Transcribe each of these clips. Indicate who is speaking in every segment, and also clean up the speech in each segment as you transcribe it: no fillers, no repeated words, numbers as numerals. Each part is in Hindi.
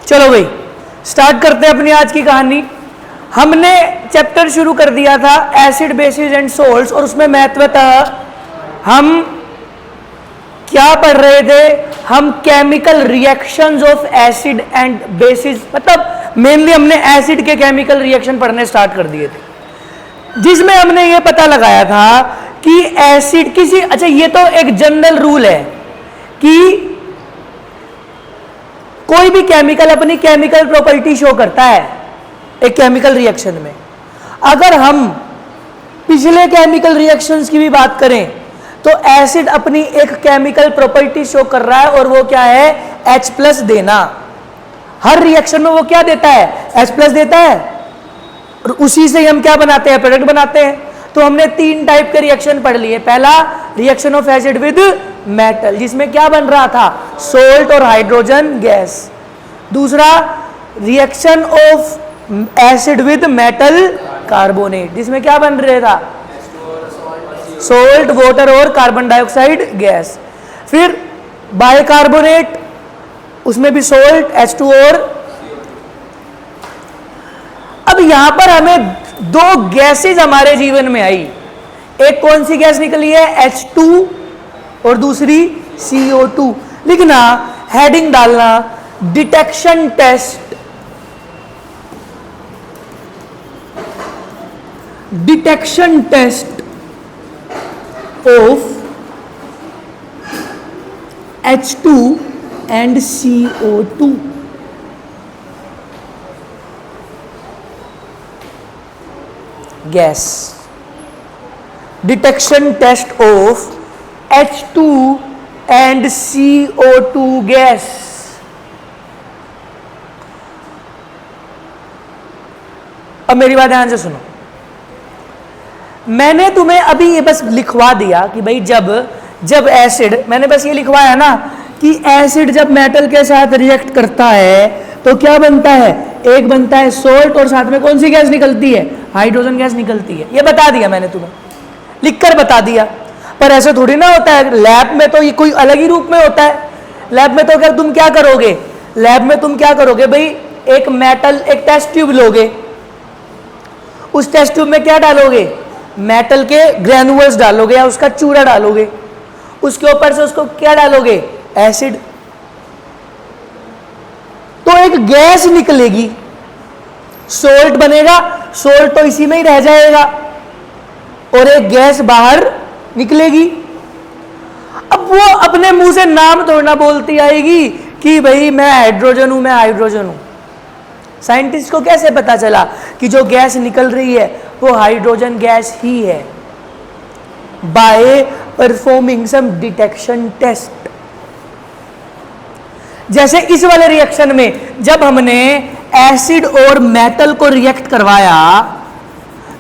Speaker 1: चलो भाई स्टार्ट करते हैं अपनी आज की कहानी। हमने चैप्टर शुरू कर दिया था एसिड बेसिस एंड सोल्ट्स, और उसमें महत्वतः हम क्या पढ़ रहे थे? हम chemical reactions of acid and bases, मतलब मेनली हमने एसिड के केमिकल रिएक्शन पढ़ने स्टार्ट कर दिए थे, जिसमें हमने ये पता लगाया था कि एसिड किसी, अच्छा ये तो एक जनरल रूल है कि कोई भी केमिकल अपनी केमिकल प्रॉपर्टी शो करता है एक केमिकल रिएक्शन में। अगर हम पिछले केमिकल रिएक्शंस की भी बात करें तो एसिड अपनी एक केमिकल प्रॉपर्टी शो कर रहा है, और वो क्या है? H+ देना। हर रिएक्शन में वो क्या देता है? H+ देता है, और उसी से हम क्या बनाते हैं? प्रोडक्ट बनाते हैं। तो हमने 3 टाइप के रिएक्शन पढ़ लिए। पहला reaction of acid with metal, जिसमें क्या बन रहा था? सोल्ट और हाइड्रोजन गैस। दूसरा reaction of acid with metal carbonate, जिसमें क्या बन रहा था? सोल्ट, वाटर और कार्बन डाइऑक्साइड गैस। फिर बाइकार्बोनेट, उसमें भी सोल्ट, H2 और। अब यहां पर हमें 2 गैसेज हमारे जीवन में आई। एक कौन सी गैस निकली है? H2, और दूसरी CO2। लिखना, हेडिंग डालना, detection test, detection test of H2 and CO2। Gas, detection test of H2 and CO2 gas. अब मेरी बात ध्यान से सुनो। मैंने तुम्हें अभी ये बस लिखवा दिया कि भाई जब एसिड, मैंने बस ये लिखवाया ना कि एसिड जब मेटल के साथ रिएक्ट करता है तो क्या बनता है? एक बनता है सोल्ट, और साथ में कौन सी गैस निकलती है? हाइड्रोजन गैस निकलती है। ये बता दिया मैंने तुम्हें, लिखकर बता दिया। पर ऐसे थोड़ी ना होता है, लैब में तो ये कोई अलग ही रूप में होता है। लैब में तो अगर तुम क्या करोगे? लैब में तुम क्या करोगे भाई? एक मेटल, एक टेस्ट ट्यूब लोगे, उस टेस्ट ट्यूब में क्या डालोगे? मेटल के ग्रेनुअल्स डालोगे या उसका चूरा डालोगे, उसके ऊपर से उसको क्या डालोगे? एसिड। तो एक गैस निकलेगी, सोल्ट बनेगा, सोल्ट तो इसी में ही रह जाएगा, और एक गैस बाहर निकलेगी। अब वो अपने मुंह से नाम थोड़ा ना बोलती आएगी कि भाई मैं हाइड्रोजन हूं, मैं हाइड्रोजन हूं। साइंटिस्ट को कैसे पता चला कि जो गैस निकल रही है वो हाइड्रोजन गैस ही है? By performing some detection test. जैसे इस वाले रिएक्शन में जब हमने एसिड और मेटल को रिएक्ट करवाया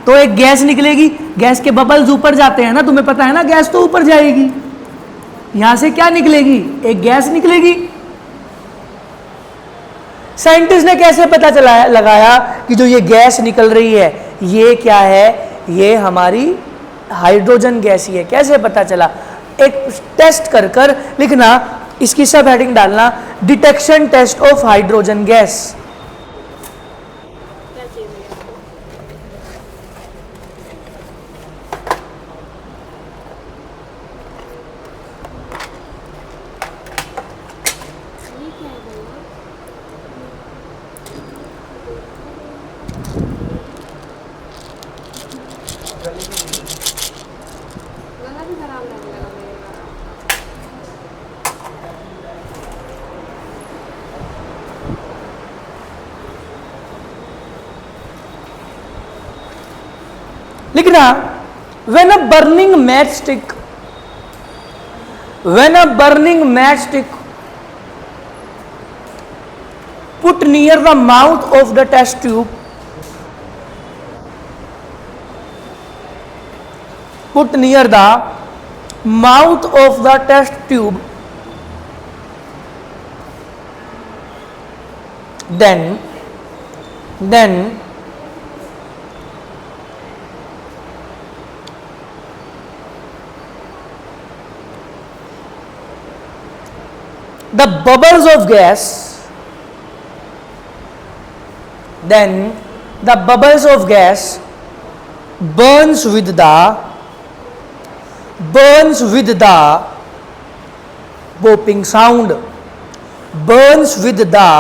Speaker 1: तो एक गैस निकलेगी, गैस के बबल्स ऊपर जाते हैं ना, तुम्हें पता है ना, गैस तो ऊपर जाएगी। यहां से क्या निकलेगी? एक गैस निकलेगी। साइंटिस्ट ने कैसे पता लगाया कि जो ये गैस निकल रही है ये क्या है? ये हमारी हाइड्रोजन गैस ही है। कैसे पता चला? एक टेस्ट कर कर लिखना, इसकी सब हेडिंग डालना, detection test of hydrogen gas. लिखना, when a burning matchstick put near the mouth of the test tube, then the bubbles of gas then the bubbles of gas burns with the popping sound, burns with the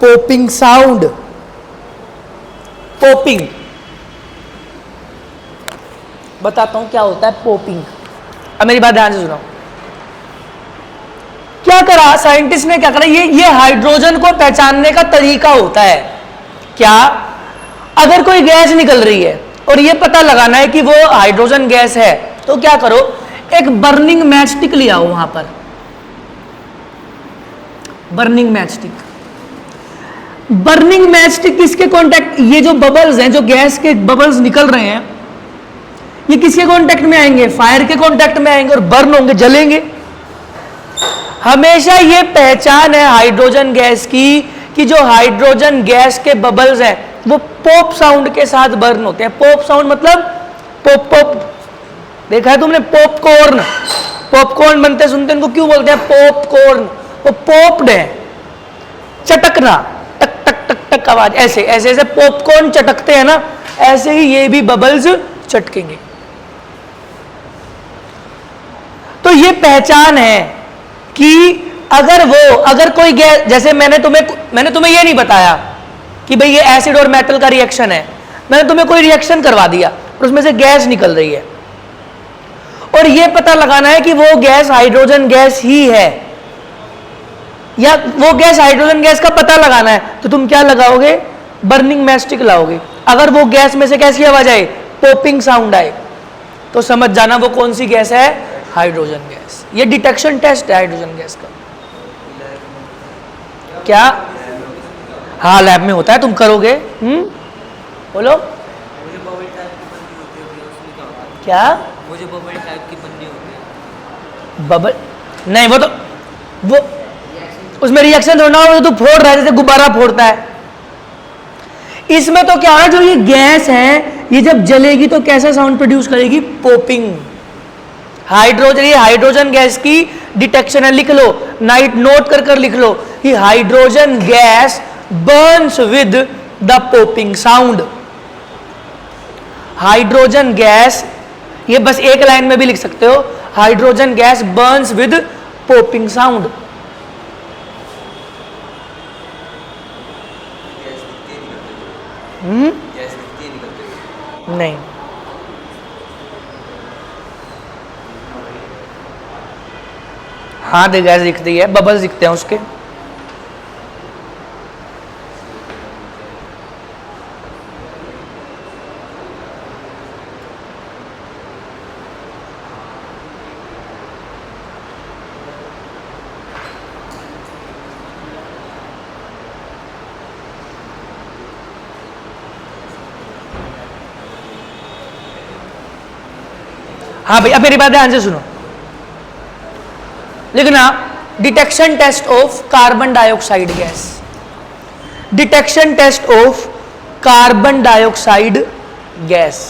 Speaker 1: popping sound. Popping बताता हूं क्या होता है पोपिंग। अब मेरी बात ध्यान से सुनो। क्या करा साइंटिस्ट ने, क्या करा, ये हाइड्रोजन को पहचानने का तरीका होता है। क्या, अगर कोई गैस निकल रही है और ये पता लगाना है कि वो हाइड्रोजन गैस है, तो क्या करो, एक बर्निंग मैचस्टिक ले आओ वहां पर। बर्निंग मैचस्टिक, बर्निंग मैचस्टिक किसके कांटेक्ट, ये जो बबल्स हैं, जो गैस के बबल्स निकल रहे हैं, ये किसके कांटेक्ट में आएंगे, फायर के कांटेक्ट में आएंगे और बर्न होंगे, जलेंगे। हमेशा ये पहचान है हाइड्रोजन गैस की कि जो हाइड्रोजन गैस के बबल्स हैं वो पॉप साउंड के साथ बर्न होते हैं। पॉप साउंड मतलब पॉप पॉप, देखा है तुमने पॉपकॉर्न, पॉपकॉर्न बनते सुनते उनको क्यों बोलते हैं पॉपकॉर्न, वो पॉप्ड है, चटकना, टक टक टक टक आवाज, ऐसे ऐसे ऐसे पॉपकॉर्न चटकते हैं ना, ऐसे ही ये भी बबल्स चटकेंगे। तो ये पहचान है कि अगर कोई गैस, जैसे मैंने तुम्हें ये नहीं बताया कि भाई ये एसिड और मेटल का रिएक्शन है, मैंने तुम्हें कोई रिएक्शन करवा दिया और उसमें से गैस निकल रही है और ये पता लगाना है कि वो गैस हाइड्रोजन गैस ही है या वो गैस हाइड्रोजन गैस का पता लगाना है, तो तुम क्या लगाओगे, बर्निंग मैचस्टिक लाओगे। अगर वो गैस में से कैसी आवाज आए, पॉपिंग साउंड आए, तो समझ जाना वो कौन सी गैस है, हाइड्रोजन गैस। ये डिटेक्शन टेस्ट है हाइड्रोजन गैस का। क्या, हाँ लैब में होता है, तुम करोगे। बोलो, क्या,
Speaker 2: मुझे बबल टाइप की बननी होती है।
Speaker 1: बबल नहीं, वो उसमें रिएक्शन थोड़ा ना, तो फोड़ रहा है जैसे गुब्बारा फोड़ता है। इसमें तो क्या है, जो ये गैस है ये जब जलेगी तो कैसा साउंड प्रोड्यूस करेगी, पॉपिंग। हाइड्रोजन, ये हाइड्रोजन गैस की डिटेक्शन है, लिख लो, नाइट नोट कर लिख लो कि hydrogen gas Burns with the popping sound. Hydrogen gas, ये बस एक लाइन में भी लिख सकते हो, hydrogen gas Burns with popping sound. नहीं, हाँ गैस दिखती है, बबल्स दिखते हैं उसके। हाँ भाई, अब मेरी बात ध्यान से सुनो, लिखना, detection test of carbon dioxide gas, detection test of carbon dioxide gas.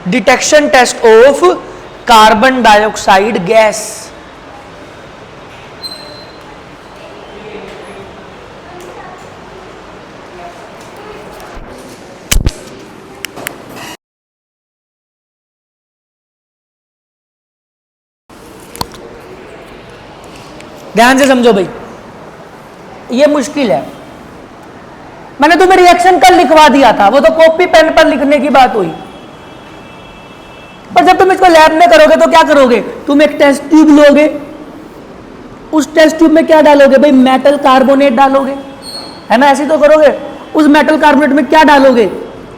Speaker 1: Detection test of carbon dioxide gas. ध्यान से समझो भाई, ये मुश्किल है। मैंने तुम्हें रिएक्शन कल लिखवा दिया था, वो तो कॉपी पेन पर लिखने की बात हुई, पर जब तुम इसको लैब में करोगे तो क्या करोगे, तुम एक टेस्ट ट्यूब लोगे, उस टेस्ट ट्यूब में क्या डालोगे भाई, मेटल कार्बोनेट डालोगे, है ना, ऐसे तो करोगे। उस मेटल कार्बोनेट में क्या डालोगे,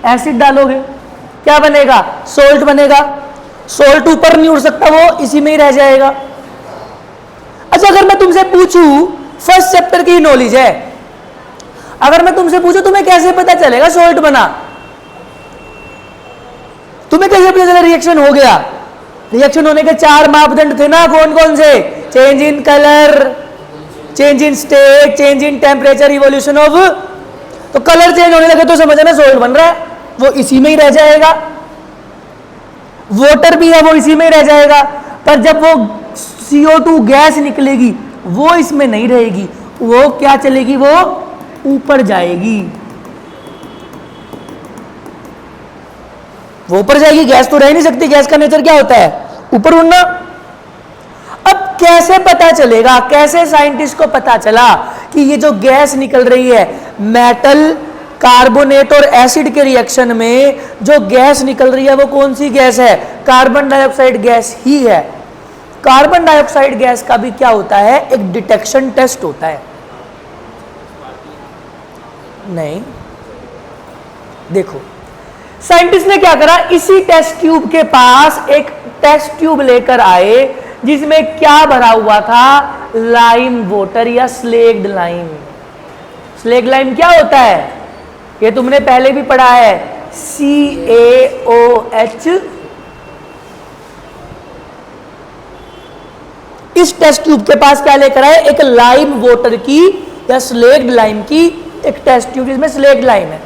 Speaker 1: एसिड डालोगे, क्या बनेगा, सोल्ट बनेगा। सोल्ट ऊपर नहीं उड़ सकता, वो इसी में ही रह जाएगा। अच्छा, अगर मैं तुमसे पूछूं, फर्स्ट चैप्टर की नॉलेज है, अगर मैं तुमसे पूछूं तुम्हें कैसे पता चलेगा सोल्ट बना, तुम्हें कैसे पता चला रिएक्शन हो गया। रिएक्शन होने के 4 मापदंड थे ना, कौन कौन से, change in colour, change in state, change in temperature, evolution of, तो कलर चेंज होने लगे तो समझना सोल्ट बन रहा है, वो इसी में ही रह जाएगा। वाटर भी है, वो इसी में ही रह जाएगा। पर जब वो CO2 गैस निकलेगी वो इसमें नहीं रहेगी, वो क्या चलेगी, वो ऊपर जाएगी, वो ऊपर जाएगी। गैस तो रह नहीं सकती, गैस का नेचर क्या होता है, ऊपर उड़ना। अब कैसे पता चलेगा, कैसे साइंटिस्ट को पता चला कि ये जो गैस निकल रही है मेटल, कार्बोनेट और एसिड के रिएक्शन में जो गैस निकल रही है वो कौन सी गैस है, कार्बन डाइऑक्साइड गैस ही है। कार्बन डाइऑक्साइड गैस का भी क्या होता है, एक डिटेक्शन टेस्ट होता है। नहीं, देखो साइंटिस्ट ने क्या करा, इसी टेस्ट ट्यूब के पास एक टेस्ट ट्यूब लेकर आए जिसमें क्या भरा हुआ था, लाइम वाटर या स्लेग्ड लाइम। स्लेग्ड लाइम क्या होता है, ये तुमने पहले भी पढ़ा है, CaOH। इस टेस्ट ट्यूब के पास क्या लेकर आए, एक लाइम वाटर की या स्लेग्ड लाइम की एक टेस्ट ट्यूब जिसमें स्लेग्ड लाइम है,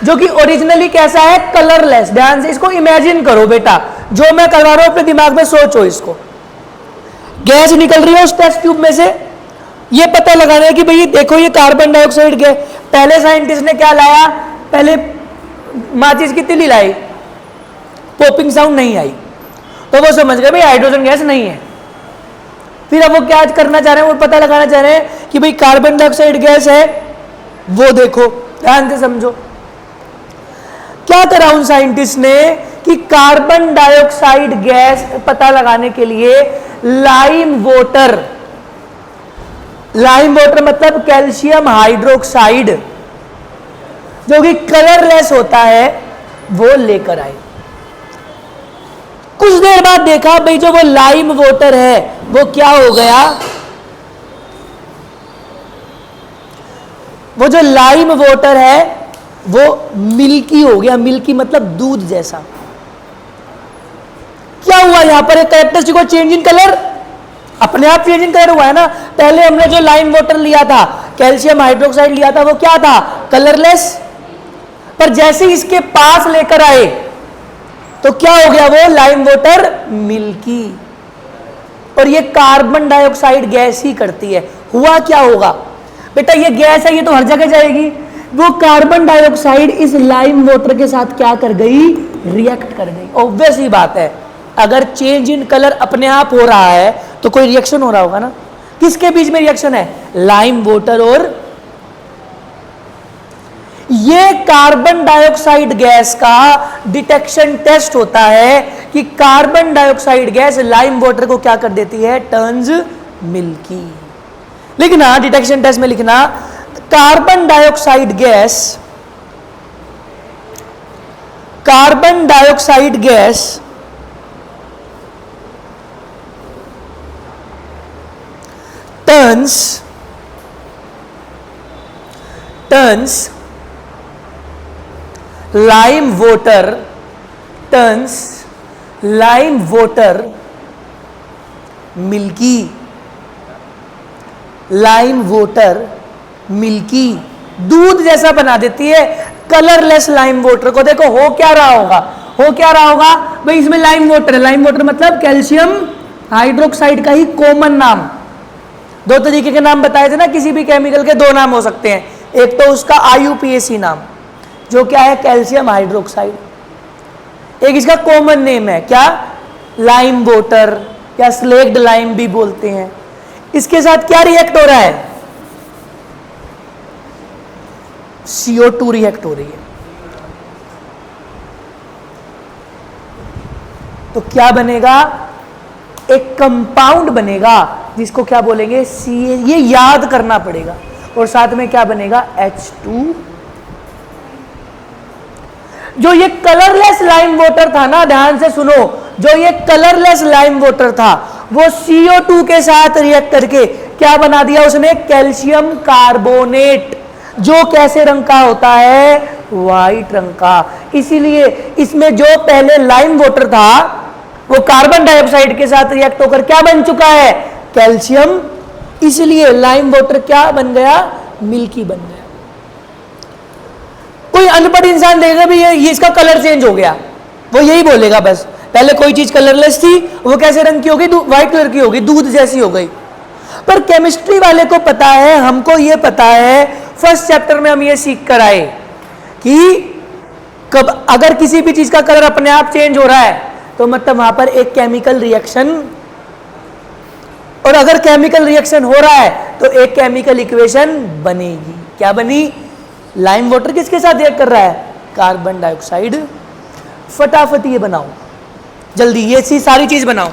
Speaker 1: जो कि ओरिजिनली कैसा है, कलरलेस। ध्यान से इसको इमेजिन करो बेटा, जो मैं करवा रहा हूं अपने दिमाग में सोचो इसको। गैस निकल रही है उस टेस्ट ट्यूब में से, ये पता लगाना है कि भाई देखो ये कार्बन डाइऑक्साइड गैस। पहले साइंटिस्ट ने क्या लाया, पहले माचिस की तिली लाई, पॉपिंग साउंड नहीं आई, तो वो समझ गए भाई हाइड्रोजन गैस नहीं है। फिर अब वो क्या करना चाह रहे हैं, वो पता लगाना चाह रहे हैं कि भाई कार्बन डाइऑक्साइड गैस है, वो देखो, ध्यान से समझो। क्या करा उन साइंटिस्ट ने कि कार्बन डाइऑक्साइड गैस पता लगाने के लिए लाइम वाटर, लाइम वाटर मतलब कैल्शियम हाइड्रोक्साइड, जो कि कलरलेस होता है, वो लेकर आए। कुछ देर बाद देखा भाई जो वो लाइम वाटर है वो क्या हो गया, वो जो लाइम वाटर है वो मिल्की हो गया। मिल्की मतलब दूध जैसा। क्या हुआ यहां पर, एक कैरेक्टरिस्टिक को चेंज इन कलर, अपने आप चेंज इन कलर हुआ है ना। पहले हमने जो लाइम वाटर लिया था, कैल्शियम हाइड्रोक्साइड लिया था, वो क्या था, कलरलेस। पर जैसे इसके पास लेकर आए तो क्या हो गया, वो लाइम वाटर मिल्की। और ये कार्बन डाइऑक्साइड गैस ही करती है। हुआ क्या होगा बेटा, ये गैस है, ये तो हर जगह जाएगी। वो कार्बन डाइऑक्साइड इस लाइम वाटर के साथ क्या कर गई, रिएक्ट कर गई। ऑब्वियस ही बात है, अगर चेंज इन कलर अपने आप हो रहा है तो कोई रिएक्शन हो रहा होगा ना। किसके बीच में रिएक्शन है, लाइम वाटर और ये कार्बन डाइऑक्साइड गैस का डिटेक्शन टेस्ट होता है कि carbon dioxide gas lime water को क्या कर देती है, टर्न्स मिल्की। लिखना डिटेक्शन टेस्ट में, लिखना carbon dioxide gas, carbon dioxide gas turns lime water, turns lime water milky, lime water milky, दूध जैसा बना देती है कलरलेस लाइम वाटर को। देखो हो क्या रहा होगा, हो क्या रहा होगा भाई, इसमें लाइम वाटर है, लाइम वाटर मतलब कैल्शियम हाइड्रोक्साइड का ही कॉमन नाम। दो तरीके के नाम बताए थे ना, किसी भी केमिकल के दो नाम हो सकते हैं, एक तो उसका IUPAC नाम जो क्या है, कैल्शियम हाइड्रोक्साइड, एक इसका कॉमन नेम है क्या, लाइम वाटर या स्लेग्ड लाइम भी बोलते हैं। इसके साथ क्या रिएक्ट हो रहा है, CO2 रिएक्ट हो रही है। तो क्या बनेगा, एक कंपाउंड बनेगा जिसको क्या बोलेंगे, CA। ये याद करना पड़ेगा। और साथ में क्या बनेगा, H2। जो ये कलरलेस लाइम वाटर था ना, ध्यान से सुनो, जो ये कलरलेस लाइम वाटर था वो CO2 के साथ रिएक्ट करके क्या बना दिया उसने, कैल्शियम कार्बोनेट, जो कैसे रंग का होता है, वाइट रंग का। इसीलिए इसमें जो पहले लाइम वाटर था वो कार्बन डाइऑक्साइड के साथ रिएक्ट होकर क्या बन चुका है, कैल्शियम। इसलिए लाइम वाटर क्या बन गया, मिल्की बन गया। कोई अनपढ़ इंसान देखेगा भी ये इसका कलर चेंज हो गया, वो यही बोलेगा बस, पहले कोई चीज कलरलेस थी, वो कैसे रंग की होगी, व्हाइट कलर की होगी, दूध जैसी हो गई। पर केमिस्ट्री वाले को पता है, हमको ये पता है, फर्स्ट चैप्टर में हम ये सीख कर आए कि कब अगर किसी भी चीज का कलर अपने आप चेंज हो रहा है तो मतलब वहां पर एक केमिकल रिएक्शन, और अगर केमिकल रिएक्शन हो रहा है तो एक केमिकल इक्वेशन बनेगी। क्या बनी? लाइम वाटर किसके साथ रिएक्ट कर रहा है? Carbon dioxide. फटाफट ये बनाओ, जल्दी ये चीज सारी चीज बनाओ।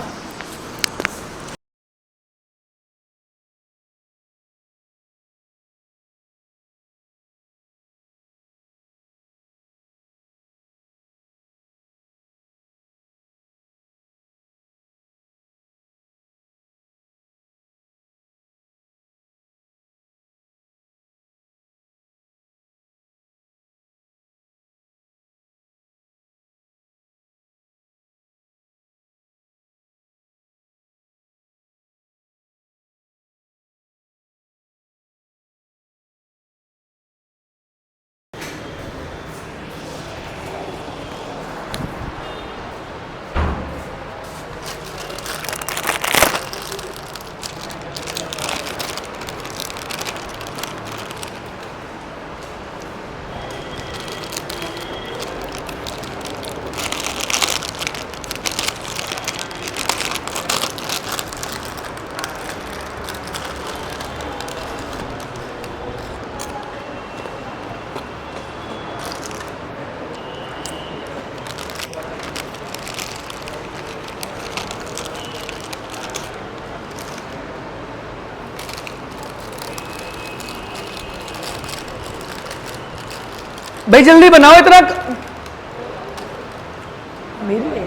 Speaker 1: भाई जल्दी बनाओ, इतना मेरी है।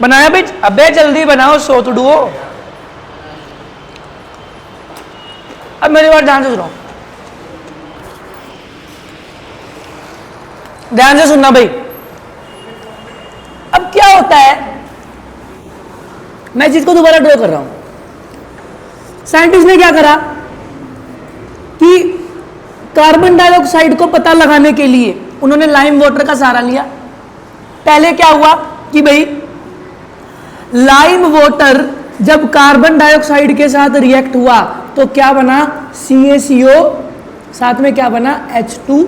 Speaker 1: बनाया भाई? अबे जल्दी बनाओ, सो तो डुओ। अब मेरी बात ध्यान से सुनो, ध्यान से सुनना भाई। अब क्या होता है, मैं चीज को दोबारा ड्रॉ कर रहा हूं। साइंटिस्ट ने क्या करा कि कार्बन डाइऑक्साइड को पता लगाने के लिए उन्होंने लाइम वाटर का सहारा लिया। पहले क्या हुआ कि भाई लाइम वाटर जब कार्बन डाइऑक्साइड के साथ रिएक्ट हुआ तो क्या बना? CaCO, साथ में क्या बना? H2।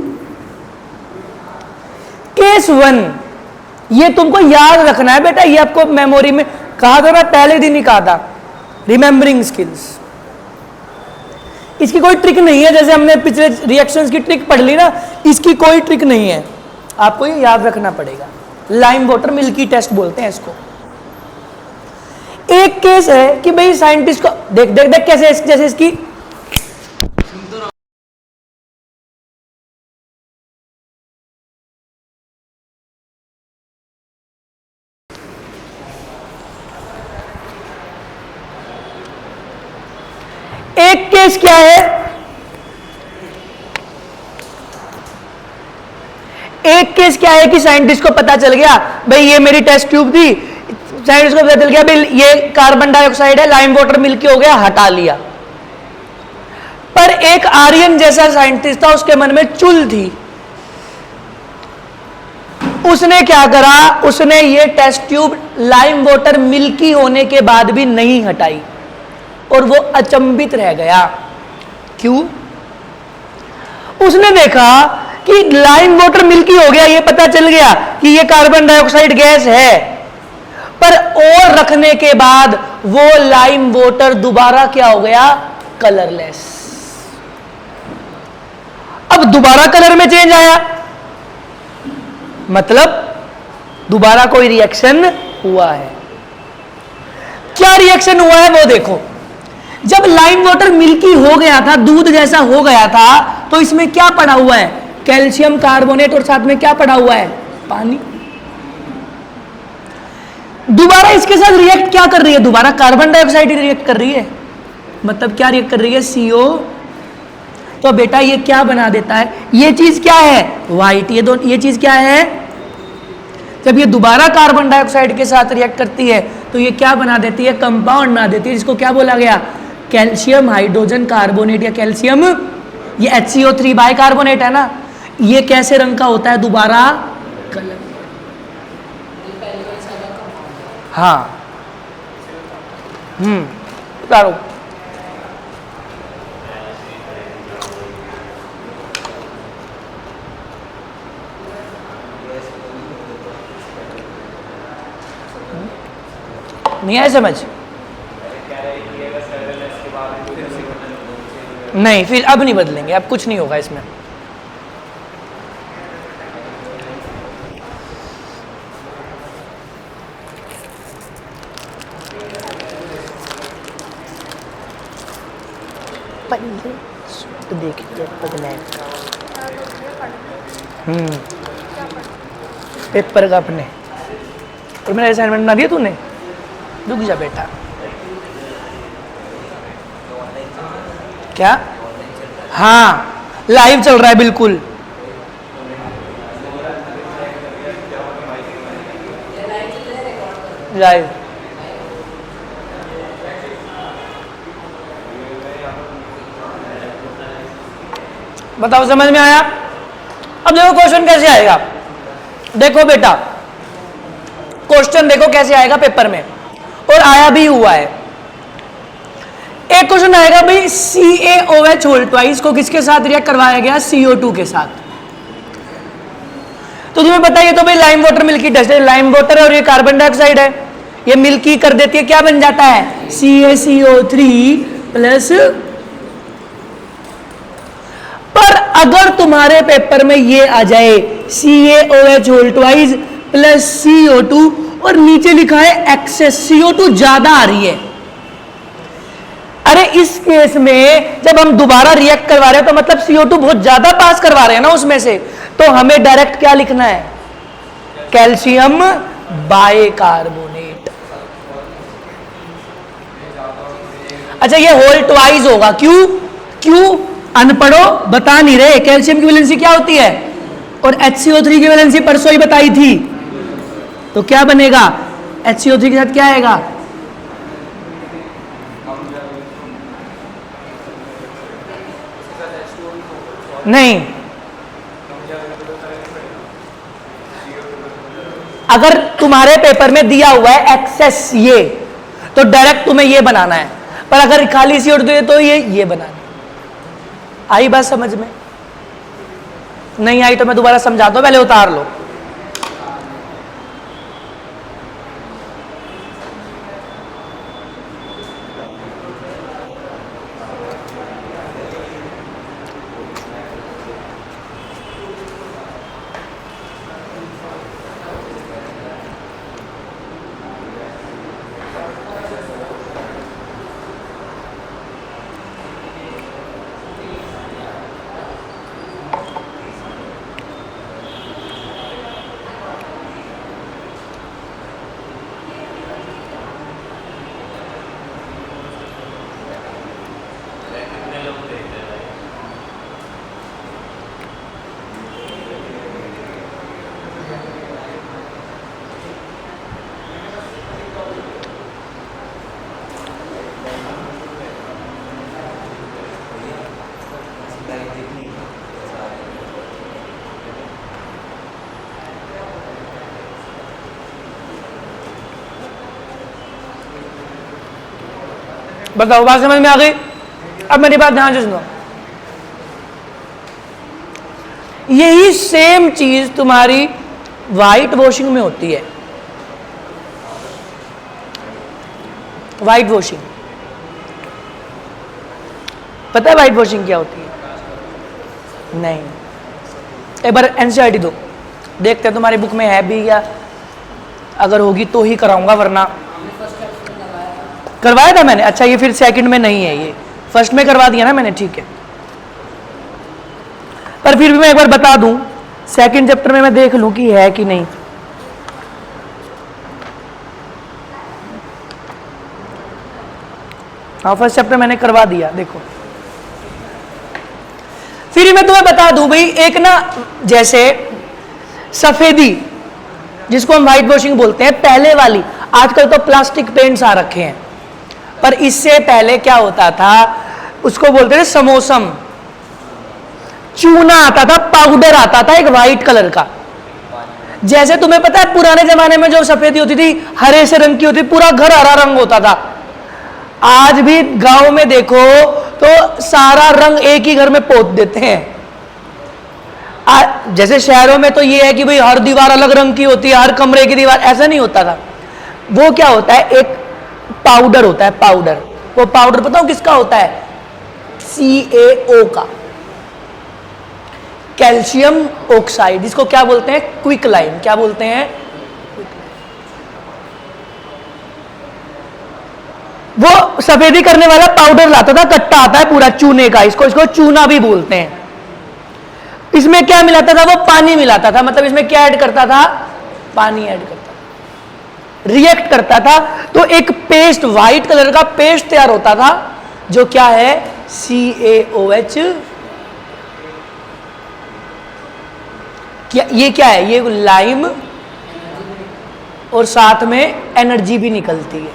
Speaker 1: केस 1, ये तुमको याद रखना है बेटा, ये आपको मेमोरी में कहा था, मैं पहले दिन ही कहा था, रिमेंबरिंग स्किल्स। इसकी कोई ट्रिक नहीं है, जैसे हमने पिछले रिएक्शंस की ट्रिक पढ़ ली ना, इसकी कोई ट्रिक नहीं है, आपको ये याद रखना पड़ेगा। लाइम वाटर मिल्की टेस्ट बोलते हैं इसको। एक केस है कि भाई साइंटिस्ट को देख देख देख कैसे, जैसे इसकी एक केस क्या है, एक केस क्या है कि साइंटिस्ट को पता चल गया भाई ये मेरी टेस्ट ट्यूब थी, साइंटिस्ट को पता चल गया भाई ये कार्बन डाइऑक्साइड है, लाइम वाटर मिल्की हो गया, हटा लिया। पर एक आर्यन जैसा साइंटिस्ट था, उसके मन में चुल थी। उसने क्या करा, उसने ये test tube lime water milky होने के बाद भी नहीं हटाई और वो अचंभित रह गया। क्यों? उसने देखा कि लाइम वाटर मिल्की हो गया, ये पता चल गया कि ये कार्बन डाइऑक्साइड गैस है, पर और रखने के बाद वो लाइम वाटर दोबारा क्या हो गया? कलरलेस। अब दोबारा कलर में चेंज आया, मतलब दोबारा कोई रिएक्शन हुआ है। क्या रिएक्शन हुआ है वो देखो। जब लाइम वाटर मिल्की हो गया था, दूध जैसा हो गया था, तो इसमें क्या पड़ा हुआ है? कैल्शियम कार्बोनेट, और साथ में क्या पड़ा हुआ है? पानी। दोबारा इसके साथ रिएक्ट क्या कर रही है? दोबारा कार्बन डाइऑक्साइड रिएक्ट कर रही है, मतलब क्या रिएक्ट कर रही है? CO। तो बेटा ये क्या बना देता है? ये चीज क्या है? व्हाइट। ये चीज क्या है? जब ये दोबारा कार्बन डाइऑक्साइड के साथ रिएक्ट करती है तो ये क्या बना देती है, कंपाउंड बना देती है, जिसको क्या बोला गया, कैल्शियम हाइड्रोजन कार्बोनेट या कैल्शियम, ये HCO3 बाइकार्बोनेट है ना, ये कैसे रंग का होता है, दोबारा कलर। हाँ उतारो। नहीं आया समझ? नहीं, फिर अब नहीं बदलेंगे, अब कुछ नहीं होगा इसमें। तो देखिए पेपर का अपने, और मेरा असाइनमेंट बना दिया तूने, रुक जा बेटा। क्या? हाँ लाइव चल रहा है बिल्कुल। लाइव बताओ, समझ में आया? अब देखो क्वेश्चन कैसे आएगा। देखो बेटा क्वेश्चन देखो कैसे आएगा पेपर में, और आया भी हुआ है। एक क्वेश्चन आएगा भाई, CaOH होल ट्वाइस को किसके साथ रिएक्ट करवाया गया, CO2 के साथ। तो तुम्हें बताइए तो भाई लाइम वाटर मिल्की डस्ट है, लाइम वाटर है और ये कार्बन डाइऑक्साइड है, ये मिल्की कर देती है, क्या बन जाता है, CaCO3 प्लस। पर अगर तुम्हारे पेपर में ये आ जाए CaOH whole twice plus CO2 और नीचे लिखा है एक्सेस CO2 ज्यादा आ रही है, अरे इस केस में जब हम दोबारा रिएक्ट करवा रहे हैं तो मतलब CO2 बहुत ज्यादा पास करवा रहे हैं ना उसमें से, तो हमें डायरेक्ट क्या लिखना है, कैल्शियम बाइकार्बोनेट। अच्छा ये होल ट्वाइस होगा, क्यों? क्यों अनपढ़ो बता नहीं रहे, कैल्शियम की वैलेंसी क्या होती है, और HCO3 की वैलेंसी परसों ही बताई थी, तो क्या बनेगा, HCO3 के साथ क्या आएगा, नहीं, अगर तुम्हारे पेपर में दिया हुआ है एक्सेस ये, तो डायरेक्ट तुम्हें ये बनाना है, पर अगर खाली CO2 दे तो ये बनाना है। आई बात समझ में? नहीं आई तो मैं दोबारा समझा दूं, पहले उतार लो। बताओ बात समझ में आ गई? अब मेरी बात ध्यान से सुनो, यही सेम चीज तुम्हारी व्हाइट वॉशिंग में होती है। व्हाइट वॉशिंग पता है व्हाइट वॉशिंग क्या होती है? नहीं, एक बार एनसीईआरटी दो, देखते हैं तुम्हारी बुक में है भी या, अगर होगी तो ही कराऊंगा, वरना करवाया था मैंने। अच्छा ये फिर सेकंड में नहीं है, ये फर्स्ट में करवा दिया ना मैंने, ठीक है। पर फिर भी मैं एक बार बता दूं, सेकंड चैप्टर में मैं देख लूं कि है कि नहीं। हाँ फर्स्ट चैप्टर मैंने करवा दिया, देखो। फिर मैं तुम्हें बता दूं भाई, एक ना जैसे सफेदी जिसको हम व्हाइट वॉशिंग बोलते हैं, पहले वाली। आजकल तो प्लास्टिक पेंट्स आ रखे हैं, पर इससे पहले क्या होता था, उसको बोलते थे समोसम। चूना आता था, पाउडर आता था एक व्हाइट कलर का। जैसे तुम्हें पता है पुराने जमाने में जो सफेदी होती थी हरे से रंग की होती थी, पूरा घर हरा रंग होता था। आज भी गांव में देखो तो सारा रंग एक ही घर में पोत देते हैं। जैसे शहरों में तो ये है कि भाई हर दीवार अलग रंग की होती है, हर कमरे की दीवार, ऐसा नहीं होता था। वो क्या होता है, एक पाउडर होता है, पाउडर। वो पाउडर बताओ किसका होता है, CaO का, कैल्शियम ऑक्साइड। इसको क्या बोलते हैं, क्विक लाइम। क्या बोलते हैं, वो सफेदी करने वाला पाउडर लाता था, कट्टा आता है पूरा चूने का, इसको चूना भी बोलते हैं। इसमें क्या मिलाता था, वो पानी मिलाता था। मतलब इसमें क्या ऐड करता था, पानी ऐड करता था, रिएक्ट करता था, तो एक पेस्ट, व्हाइट कलर का पेस्ट तैयार होता था, जो क्या है, CaOH। ये क्या है, ये लाइम, और साथ में एनर्जी भी निकलती है,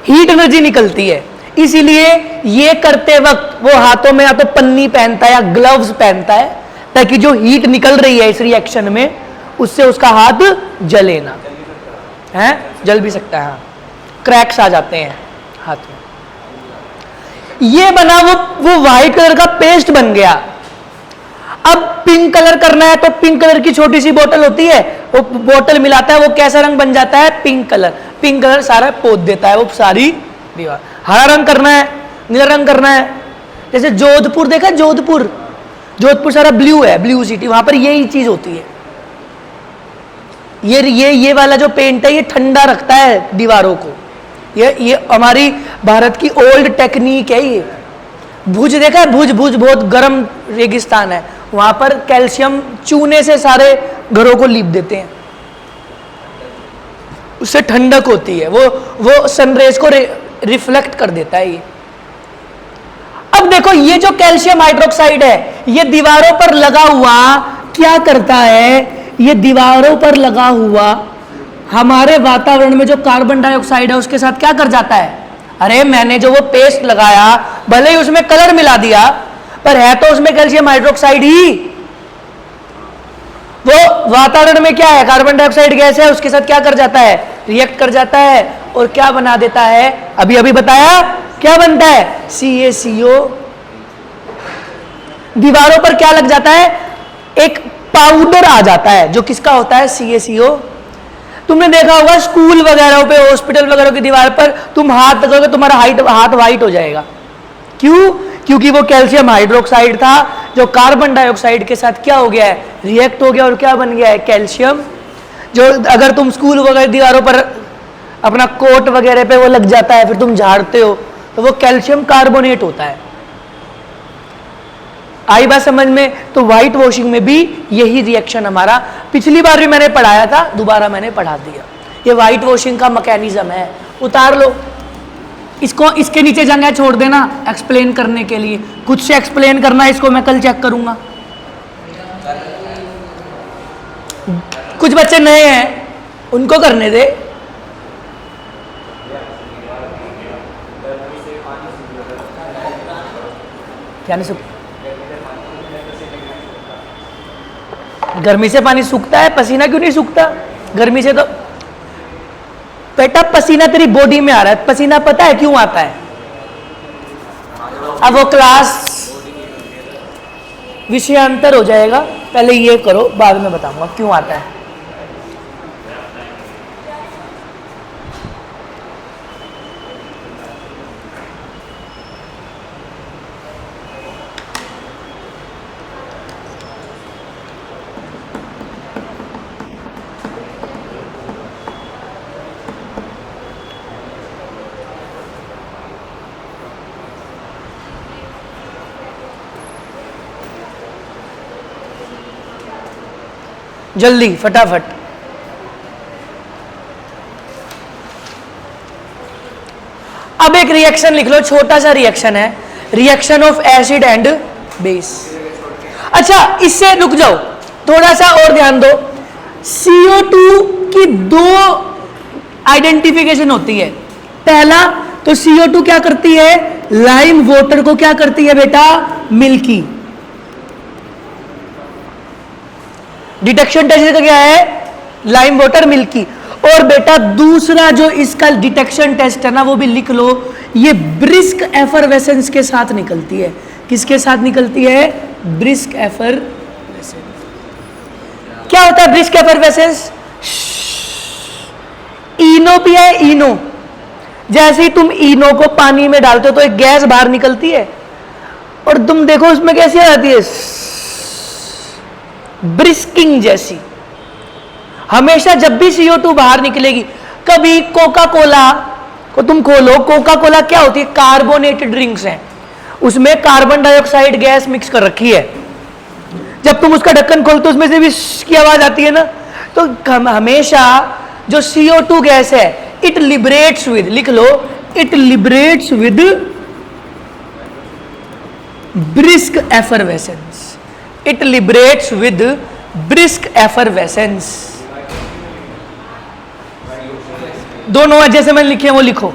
Speaker 1: हीट एनर्जी निकलती है। इसीलिए ये करते वक्त वो हाथों में या तो पन्नी पहनता है या ग्लव्स पहनता है, ताकि जो हीट निकल रही है इस रिएक्शन में उससे उसका हाथ जले ना। है, जल भी सकता है, क्रैक्स आ जाते हैं हाथ में। ये बना वो व्हाइट कलर का पेस्ट बन गया। अब पिंक कलर करना है तो पिंक कलर की छोटी सी बोतल होती है, वो बोतल मिलाता है, वो कैसा रंग बन जाता है, पिंक कलर। पिंक कलर सारा पोत देता है वो सारी दीवार। हरा रंग करना है, नीला रंग करना है। जैसे जोधपुर देखा, जोधपुर सारा ब्लू है, ब्लू सिटी, वहां पर यही चीज होती है। ये वाला जो पेंट है ये ठंडा रखता है दीवारों को। ये हमारी भारत की ओल्ड टेक्निक है। ये भुज देखा है, भुज बहुत गर्म रेगिस्तान है, वहां पर कैल्शियम चूने से सारे घरों को लीप देते हैं, उससे ठंडक होती है, वो सनरेज को रिफ्लेक्ट कर देता है ये। अब देखो ये जो कैल्शियम हाइड्रोक्साइड है ये दीवारों पर लगा हुआ क्या करता है, ये दीवारों पर लगा हुआ हमारे वातावरण में जो कार्बन डाइऑक्साइड है उसके साथ क्या कर जाता है। अरे मैंने जो वो पेस्ट लगाया, भले ही उसमें कलर मिला दिया, पर है तो उसमें कैल्शियम हाइड्रोक्साइड ही। वो वातावरण में क्या है, कार्बन डाइऑक्साइड गैस है, उसके साथ क्या कर जाता है, रिएक्ट कर जाता है, और क्या बना देता है, अभी अभी बताया, क्या बनता है, CaCO। दीवारों पर क्या लग जाता है, एक पाउडर आ जाता है जो किसका होता है, CaCO। तुमने देखा होगा स्कूल वगैरह पे, हॉस्पिटल वगैरह की दीवार पर तुम हाथ रखोगे तुम्हारा हाथ वाइट हो जाएगा। क्यों, क्योंकि वो कैल्शियम हाइड्रोक्साइड था जो कार्बन डाइऑक्साइड के साथ क्या हो गया है, रिएक्ट हो गया, और क्या बन गया है, कैल्शियम। जो अगर तुम स्कूल वगैरह दीवारों पर अपना कोट वगैरह पे वो लग जाता है, फिर तुम झाड़ते हो, तो वो कैल्शियम कार्बोनेट होता है। आई बात समझ में। तो व्हाइट वॉशिंग में भी यही रिएक्शन हमारा, पिछली बार भी मैंने पढ़ाया था, दोबारा मैंने पढ़ा दिया। ये व्हाइट वॉशिंग का मैकेनिज्म है। उतार लो इसको, इसके नीचे जगह छोड़ देना एक्सप्लेन करने के लिए, खुद से एक्सप्लेन करना, इसको मैं कल चेक करूंगा। कुछ बच्चे नए हैं उनको करने दे। क्या नहीं सूखता, गर्मी से पानी सूखता है, पसीना क्यों नहीं सूखता, गर्मी से तो बेटा पसीना तेरी बॉडी में आ रहा है, पसीना पता है क्यों आता है। अब वो क्लास विषयांतर हो जाएगा, पहले ये करो, बाद में बताऊंगा क्यों आता है। जल्दी फटाफट। अब एक रिएक्शन लिख लो, छोटा सा रिएक्शन है, reaction of acid and base. अच्छा इससे रुक जाओ, थोड़ा सा और ध्यान दो। CO2 की दो आइडेंटिफिकेशन होती है। पहला तो CO2 क्या करती है, लाइम वाटर को क्या करती है बेटा, मिल्की। डिटेक्शन टेस्ट का क्या है, लाइम वाटर मिल्की। और बेटा दूसरा जो इसका डिटेक्शन टेस्ट है ना, वो भी लिख लो, ये ब्रिस्क एफरवेसेंस के साथ निकलती है। किसके साथ निकलती है, ब्रिस्क एफरवेसेंस। क्या होता है ब्रिस्क एफरवेसेंस, इनो पिया है, इनो, जैसे ही तुम इनो को पानी में डालते हो तो एक गैस बाहर निकलती है, और तुम देखो उसमें कैसी आ जाती है, ब्रिस्किंग जैसी। हमेशा जब भी CO2 बाहर निकलेगी, कभी कोका कोला को तुम खोलो, कोका कोला क्या होती है, कार्बोनेटेड ड्रिंक्स हैं, उसमें कार्बन डाइऑक्साइड गैस मिक्स कर रखी है। जब तुम उसका ढक्कन खोलते हो उसमें से भी की आवाज आती है ना। तो हमेशा जो CO2 गैस है, इट लिबरेट्स विद, लिख लो, it liberates with brisk effervescence, it liberates with brisk effervescence. दोनों जैसे मैंने लिखे हैं वो लिखो।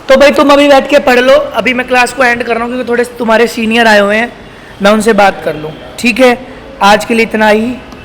Speaker 1: तो भाई तुम अभी बैठ के पढ़ लो, अभी मैं क्लास को एंड कर रहा हूं क्योंकि थोड़े तुम्हारे सीनियर आए हुए हैं, मैं उनसे बात कर लूं। ठीक है, आज के लिए इतना ही।